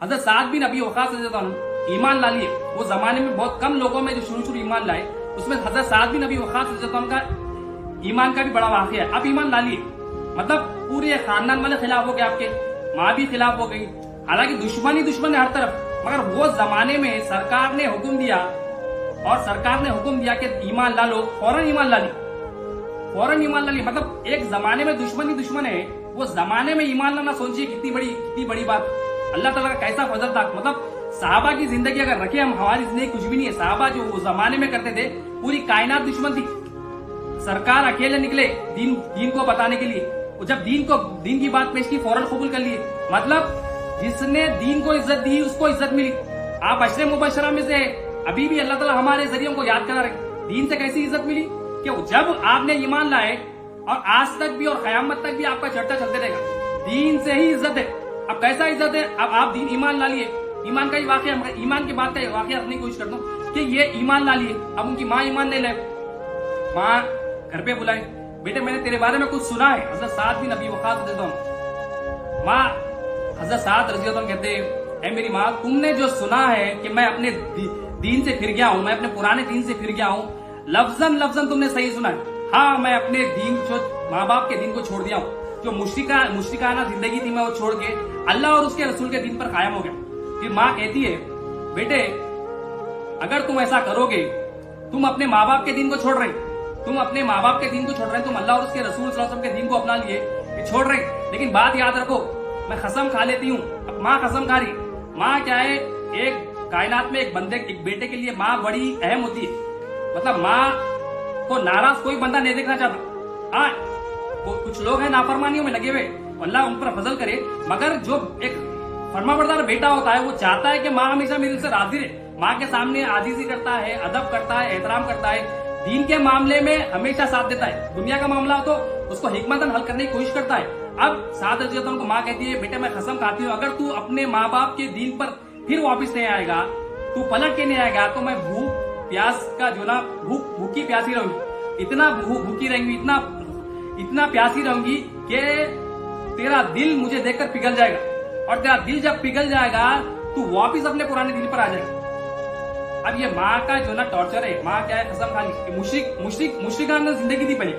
हजरत साद बिन अबी वक़ास रज़ियल्लाहु अन्हु ईमान ला लिए। वो जमाने में बहुत कम लोगों में जो शुरू ईमान लाए, उसमें हजरत साद बिन अबी वक़ास रज़ियल्लाहु अन्हु का ईमान का भी बड़ा वाक़या है। आप ईमान ला लिए, मतलब पूरे खानदान वाले खिलाफ हो गए, आपके माँ भी खिलाफ हो गई। हालांकि दुश्मन ही दुश्मन है हर तरफ, मगर वो जमाने में सरकार ने हुक्म दिया, और सरकार ने हुक्म दिया कि ईमान ला लो, फौरन ईमान ला ली, फौरन ईमान ला ली। मतलब एक जमाने में दुश्मन ही दुश्मन है, वो जमाने में ईमान लाना सोचिए कितनी बड़ी बात। अल्लाह ताला का कैसा फजल था। मतलब साहबा की जिंदगी अगर रखे हम, हमारी जिंदगी कुछ भी नहीं है। साहबा जो वो जमाने में करते थे, पूरी कायनात दुश्मन थी, सरकार अकेले निकले दीन को बताने के लिए। जब दीन की बात पेश की, फौरन कबूल कर लिए। मतलब जिसने दीन को इज्जत दी उसको इज्जत मिली। आप अशरे मुबशरा में से अभी भी अल्लाह ताला हमारे जरिए को याद करा रहे। दीन से कैसी इज्जत मिली कि जब आपने ईमान लाए, और आज तक भी और कयामत तक भी आपका चर्चा चलते रहेगा, दीन से ही इज्जत है। अब कैसा इज्जत है? अब आप दीन ईमान ला लिए, ईमान का ही वाकया, ईमान की बात का वाकया रखने की कोशिश करता हूँ कि ये ईमान ला लिए। अब उनकी माँ ईमान नहीं लाए, माँ घर पे बुलाए, बेटे मैंने तेरे बारे में कुछ सुना है। हजरत साद बिन अबी वक़ास रज़ियल्लाहु अन्हु, माँ हजरत साद रज़ियल्लाहु अन्हु कहते, ऐ मेरी माँ, तुमने जो सुना है कि मैं अपने दीन से फिर गया हूँ, मैं अपने पुराने दीन से फिर गया हूँ, लफ्जन तुमने सही सुना है। हाँ, मैं अपने दीन, माँ बाप के दीन को छोड़ दिया हूँ। जो मुश्रिकाना जिंदगी थी, मैं वो छोड़ के अल्लाह और उसके रसूल के दीन पर कायम हो गया। फिर माँ कहती है, बेटे अगर तुम ऐसा करोगे, तुम अपने माँ बाप के दीन को छोड़ रहे, तुम अपने माँ बाप के दीन को छोड़ रहे, तुम अल्लाह और उसके रसूल सल्लल्लाहु अलैहि वसल्लम के दीन को अपना लिए छोड़ रहे। लेकिन बात याद रखो, मैं कसम खा लेती हूँ। अब माँ कसम खा रही, माँ क्या है, एक कायनात में एक बेटे के लिए माँ बड़ी अहम होती है। मतलब माँ को नाराज कोई बंदा नहीं देखना चाहता। हाँ, कुछ लोग हैं नाफरमानियों में लगे हुए, अल्लाह उन पर फजल करे, मगर जो एक फरमाबरदार बेटा होता है वो चाहता है कि माँ हमेशा मेरे से राजी रहे, माँ के सामने आजीजी करता है, अदब करता है, एहतराम करता है, दीन के मामले में हमेशा साथ देता है। दुनिया का मामला हो तो उसको हिकमतन हल करने की कोशिश करता है। अब साद रज़ियल्लाहु अन्हु को माँ कहती है, बेटे मैं कसम खाती हूँ, अगर तू अपने माँ बाप के दीन पर फिर वापिस नहीं आएगा, तू पलट के नहीं आएगा, तो मैं भूख प्यास का जो ना भूखी प्यासी रहूंगी, इतना भूखी रहेंगी, इतना प्यासी रहूंगी कि तेरा दिल मुझे देखकर पिघल जाएगा, और तेरा दिल जब पिघल जाएगा तू वापिस अपने पुराने दिल पर आ जाएगा। अब ये माँ का जो ना टॉर्चर है, माँ क्या है, कसम खा ली, मुशरिकाना जिंदगी थी पहले,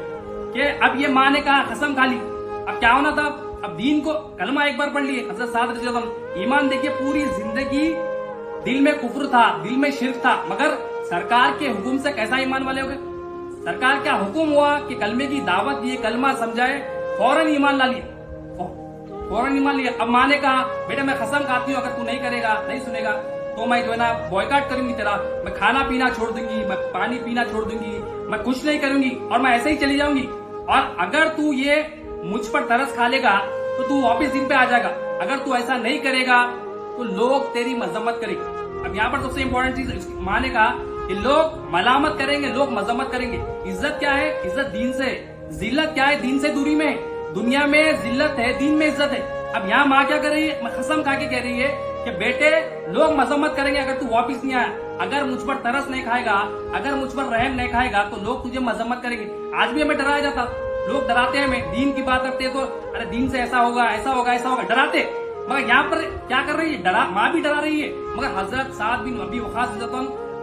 कि अब ये माँ ने कहा कसम खा ली। अब क्या होना था, अब दीन को कलमा एक बार पढ़ लिए, हजरत साद रज़ियल्लाहु अन्हु, ईमान देखिए, पूरी जिंदगी दिल में कुफ्र था, दिल में शिर्क था, मगर सरकार के हुक्म से कैसा ईमान वाले हो गए। सरकार का हुक्म हुआ कि कलमे की दावत दिए, कलमा समझाए, फौरन ईमान ला लिया, फौरन ईमान लिया। अब माँ ने कहा, बेटा मैं कसम खाती हूँ, अगर तू नहीं करेगा, नहीं सुनेगा, तो मैं जो है ना बॉयकॉट करूंगी तेरा, मैं खाना पीना छोड़ दूंगी, मैं पानी पीना छोड़ दूंगी, मैं कुछ नहीं करूंगी, और मैं ऐसे ही चली जाऊंगी। और अगर तू ये मुझ पर तरस खा लेगा तो तू वापिस दिन पे आ जाएगा, अगर तू ऐसा नहीं करेगा तो लोग तेरी मजम्मत करेंगे। अब यहाँ पर सबसे इंपॉर्टेंट चीज माँ ने कहा कि लोग मलामत करेंगे, लोग मजम्मत करेंगे। इज्जत क्या है? इज्जत दीन से। जिल्लत क्या है? दीन से दूरी में। दुनिया में जिल्लत है, दीन में इज्जत है। अब यहाँ माँ क्या कर रही है, कसम खा के कह रही है कि बेटे लोग मजम्मत करेंगे अगर तू वापिस नहीं आया, अगर मुझ पर तरस नहीं खाएगा, अगर मुझ पर रहम नहीं खाएगा, तो लोग तुझे मजम्मत करेंगे। आज भी हमें डराया जाता, लोग डराते हैं हमें, दीन की बात करते हैं तो अरे दीन से ऐसा होगा, ऐसा होगा, ऐसा होगा, डराते। मगर यहाँ पर क्या कर रही है, डरा, माँ भी डरा रही है। मगर हजरत साद बिन अबी वक़ास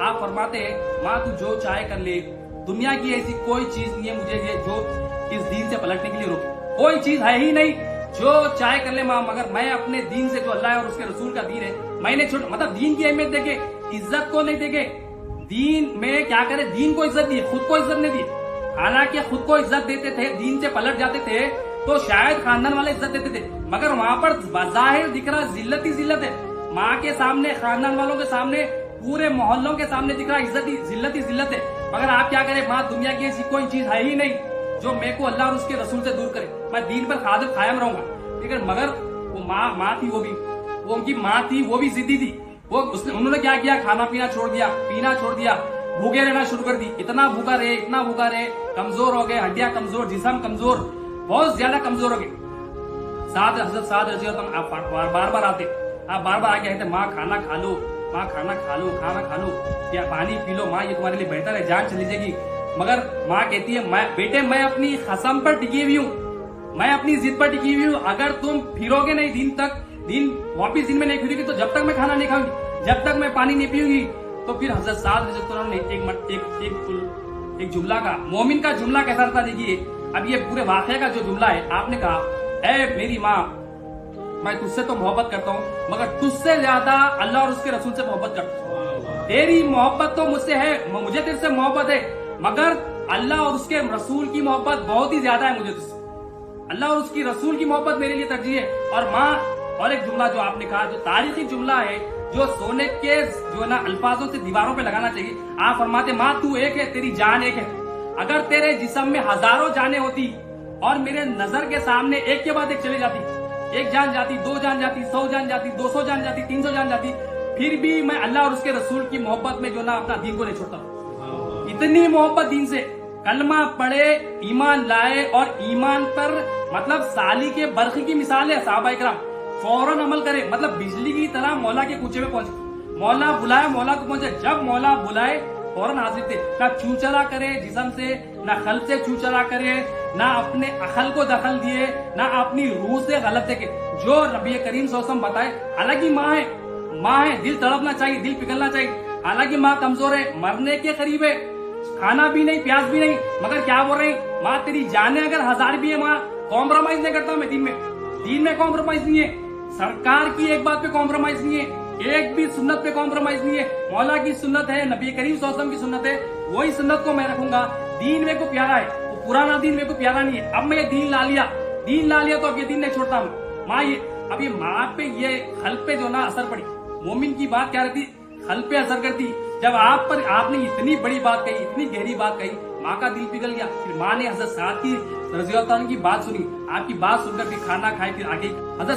आप फरमाते हैं, माँ तू जो चाहे कर ले, दुनिया की ऐसी कोई चीज नहीं है मुझे जो इस दीन से पलटने के लिए रोके, कोई चीज है ही नहीं, जो चाहे कर ले माँ, मगर मैं अपने दीन से, जो अल्लाह और उसके रसूल का दीन है, मैंने मतलब दीन की अहमियत देखे, इज्जत को नहीं देखे, दीन में क्या करे, दीन को इज्जत दी, खुद को इज्जत नहीं दी। हालांकि खुद को इज्जत देते थे, दीन से पलट जाते थे तो शायद खानदान वाले इज्जत देते थे, मगर वहां पर बाज़ाहिर दिख रहा जिल्लत ही जिल्लत है। माँ के सामने, खानदान वालों के सामने, पूरे मोहल्लों के सामने दिख रहा इज्जत ही जिल्लत है। मगर आप क्या करें, माँ दुनिया की ऐसी कोई चीज है ही नहीं जो मेरे को अल्लाह और उसके रसूल से दूर करे, मैं दीन पर कायम रहूंगा। ठीक है, मगर वो माँ थी, वो उनकी माँ थी, वो भी जिद्दी थी। उन्होंने क्या किया, खाना पीना छोड़ दिया, पीना छोड़ दिया, भूखे रहना शुरू कर दी। इतना भूखा रहे, कमजोर हो गए, हड्डियां कमजोर, जिस्म कमजोर, बहुत ज्यादा कमजोर हो गए। हजरत साद रज़ियल्लाहु अन्हु आप बार बार आते, आप बार बार आके कहते, माँ खाना खा लो, माँ खाना खा लो, या पानी पी लो, माँ ये तुम्हारे लिए बेहतर है, जान चली जाएगी। मगर माँ कहती है, बेटे मैं अपनी कसम पर टिकी हुई हूँ, मैं अपनी जिद पर टिकी हुई हूँ, अगर तुम फिरोगे नहीं दीन तक, दिन वापिस दिन में नहीं फिरेगी तो जब तक मैं खाना नहीं खाऊंगी, जब तक मैं पानी नहीं पीऊंगी। तो फिर हजरत साद रज़ियल्लाहु ने एक जुमला का, मोमिन का जुमला कैसा था देखिए। अब ये पूरे वाक़े का जो जुमला है, आपने कहा, ऐ मेरी माँ, मैं तुझसे तो मोहब्बत करता हूँ मगर तुझसे ज्यादा अल्लाह और उसके रसूल से मोहब्बत करता हूँ। तेरी मोहब्बत तो मुझसे है, मुझे तेरे से मोहब्बत है, मगर अल्लाह और उसके रसूल की मोहब्बत बहुत ही ज्यादा है मुझे तुझसे। अल्लाह और उसकी रसूल की मोहब्बत मेरे लिए तरजीह है। और माँ, और एक जुमला जो आपने कहा, जो तारीखी जुमला है, जो सोने के जो ना अल्फाजों से दीवारों पे लगाना चाहिए। आप फरमाते, माँ तू एक है, तेरी जान एक है। अगर तेरे जिस्म में हजारों जानें होती और मेरे नजर के सामने एक के बाद एक चली जाती, एक जान जाती, दो जान जाती, 100 जान जाती, 200 जान जाती, 300 जान जाती, फिर भी मैं अल्लाह और उसके रसूल की मोहब्बत में जो ना अपना दीन को नहीं छोड़ता। इतनी मोहब्बत दीन से, कलमा पढ़े, ईमान लाए और ईमान पर मतलब साली के बरखी की मिसाल है। सहाबा इकराम फौरन अमल करे, मतलब बिजली की तरह मौला के कूचे में पहुंचे। मौला बुलाए, मौला को पहुंचे, जब मौला बुलाए फौरन हाजिर थे। ना चूचला करे जिस्म से, ना खल से चूचला करे, ना अपने अकल को दखल दिए, ना अपनी रूह से गलत देखे। जो नबी करीम सल्लल्लाहु अलैहि वसल्लम बताए, हालांकि माँ है, दिल तड़पना चाहिए, दिल पिघलना चाहिए। हालांकि माँ कमजोर है, मरने के करीब है, खाना भी नहीं, प्यास भी नहीं, मगर क्या बोल रही, माँ तेरी जाने अगर 1000 भी है, माँ कॉम्प्रोमाइज नहीं करता मैं दीन में कॉम्प्रोमाइज नहीं है। सरकार की एक बात पे कॉम्प्रोमाइज नहीं है, एक भी सुन्नत पे कॉम्प्रोमाइज नहीं है। मौला की सुन्नत है, नबी करीम सल्लल्लाहु अलैहि वसल्लम की सुन्नत है, वही सुन्नत को मैं रखूंगा। दीन मेरे को प्यारा है, वो पुराना दीन मेरे को प्यारा नहीं है। अब मैं ये दीन ला लिया तो अब ये दीन नहीं छोड़ता हूँ। माँ ये अब ये माँ पे, ये खल पे जो ना असर पड़ी, मोमिन की बात क्या रहती, खल पे असर करती। जब आपने इतनी बड़ी बात कही, इतनी गहरी बात कही, माँ का दिल पिघल गया। फिर माँ ने हजरत साद की रज़ियल्लाहु अन्हु की बात सुनी, आपकी बात सुनकर फिर खाना खाए, फिर आगे हजरत